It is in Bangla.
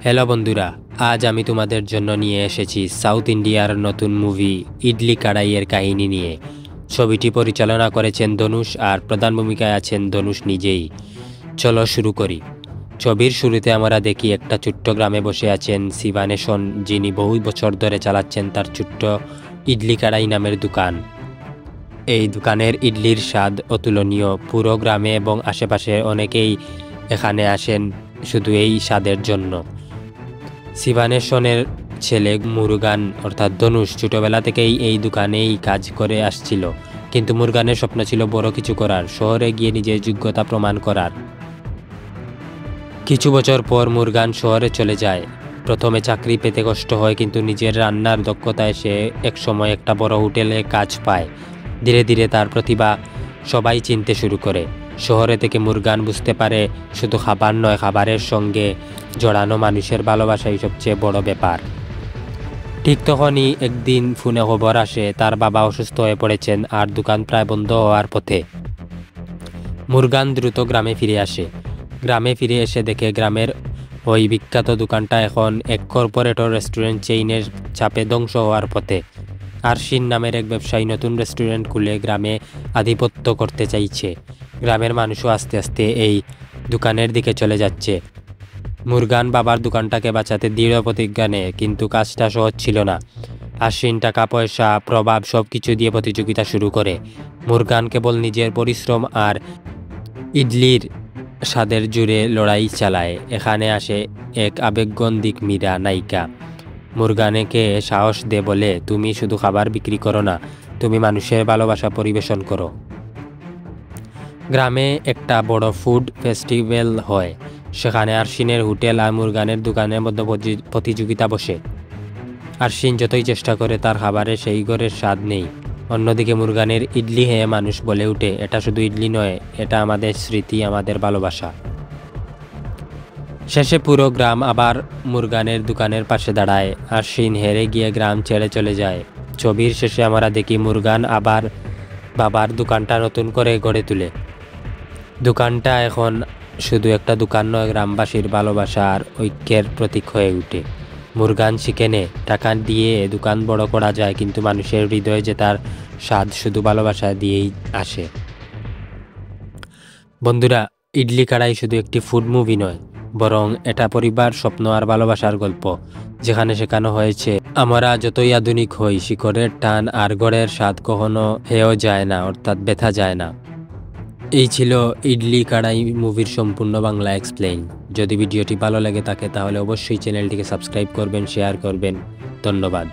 হ্যালো বন্ধুরা, আজ আমি তোমাদের জন্য নিয়ে এসেছি সাউথ ইন্ডিয়ার নতুন মুভি ইডলি কড়াইয়ের কাহিনী নিয়ে। ছবিটি পরিচালনা করেছেন ধনুষ আর প্রধান ভূমিকায় আছেন ধনুষ নিজেই। চলো শুরু করি। ছবির শুরুতে আমরা দেখি একটা ছোট্ট গ্রামে বসে আছেন শিবানেশন, যিনি বহু বছর ধরে চালাচ্ছেন তার ছোট্ট ইডলি কড়াই নামের দোকান। এই দোকানের ইডলির স্বাদ অতুলনীয়। পুরো গ্রামে এবং আশেপাশে অনেকেই এখানে আসেন শুধু এই স্বাদের জন্য। শিবানেশনের ছেলে মুরুগান অর্থাৎ ধনুষ ছোটবেলা থেকেই এই দোকানেই কাজ করে আসছিল, কিন্তু মুরগানের স্বপ্ন ছিল বড় কিছু করার, শহরে গিয়ে নিজের যোগ্যতা প্রমাণ করার। কিছু বছর পর মুরগান শহরে চলে যায়। প্রথমে চাকরি পেতে কষ্ট হয়, কিন্তু নিজের রান্নার দক্ষতায় সে একসময় একটা বড় হোটেলে কাজ পায়। ধীরে ধীরে তার প্রতিভা সবাই চিনতে শুরু করে। শহরে থেকে মুরগান বুঝতে পারে শুধু খাবার নয়, খাবারের সঙ্গে জড়ানো মানুষের ভালোবাসাই সবচেয়ে বড় ব্যাপার। ঠিক তখনই একদিন ফোনে খবর আসে তার বাবা অসুস্থ হয়ে পড়েছেন আর দোকান প্রায় বন্ধ হওয়ার পথে। মুরগান দ্রুত গ্রামে ফিরে আসে। গ্রামে ফিরে এসে দেখে গ্রামের ওই বিখ্যাত দোকানটা এখন এক কর্পোরেটর রেস্টুরেন্ট চেইনের চাপে ধ্বংস হওয়ার পথে। আরশিন নামের এক ব্যবসায়ী নতুন রেস্টুরেন্ট খুলে গ্রামে আধিপত্য করতে চাইছে। গ্রামের মানুষও আস্তে আস্তে এই দোকানের দিকে চলে যাচ্ছে। মুরগান বাবার দোকানটাকে বাঁচাতে দৃঢ় প্রতিজ্ঞা নেয়, কিন্তু কাজটা সহজ ছিল না। আরশিন টাকা পয়সা প্রভাব সব কিছু দিয়ে প্রতিযোগিতা শুরু করে। মুরগান কেবল নিজের পরিশ্রম আর ইডলির স্বাদের জুড়ে লড়াই চালায়। এখানে আসে এক আবেগগন্ধিক মীরা নায়িকা। মুরগানকে সাহস দে বলে, তুমি শুধু খাবার বিক্রি করো না, তুমি মানুষের ভালোবাসা পরিবেশন করো। গ্রামে একটা বড় ফুড ফেস্টিভ্যাল হয়। সেখানে আরশিনের হোটেল আর মুরগানের দোকানের মধ্যে প্রতিযোগিতা বসে। আরশিন যতই চেষ্টা করে তার খাবারে সেই ঘরের স্বাদ নেই। অন্যদিকে মুরগানের ইডলি খেয়ে মানুষ বলে ওঠে, এটা শুধু ইডলি নয়, এটা আমাদের স্মৃতি, আমাদের ভালোবাসা। শেষে পুরো গ্রাম আবার মুরগানের দোকানের পাশে দাঁড়ায়। আরশিন হেরে গিয়ে গ্রাম ছেড়ে চলে যায়। ছবির শেষে আমরা দেখি মুরগান আবার বাবার দোকানটা নতুন করে গড়ে তোলে। দোকানটা এখন শুধু একটা দোকান নয়, গ্রামবাসীর ভালোবাসা আর ঐক্যের প্রতীক হয়ে ওঠে। মুরগান শিখে নে, টাকা দিয়ে দোকান বড় করা যায়, কিন্তু মানুষের হৃদয়ে যে তার স্বাদ শুধু ভালোবাসা দিয়েই আসে। বন্ধুরা, ইডলি কড়াই শুধু একটি ফুড মুভি নয়, বরং এটা পরিবার, স্বপ্ন আর ভালোবাসার গল্প, যেখানে শেখানো হয়েছে আমরা যতই আধুনিক হই, শিকড়ের টান আর গড়ের স্বাদ কখনো হেয়েও যায় না, অর্থাৎ ব্যথা যায় না। এই ছিল ইডলি কড়াই মুভির সম্পূর্ণ বাংলা এক্সপ্লেইন। যদি ভিডিওটি ভালো লেগে থাকে তাহলে অবশ্যই চ্যানেলটিকে সাবস্ক্রাইব করবেন, শেয়ার করবেন। ধন্যবাদ।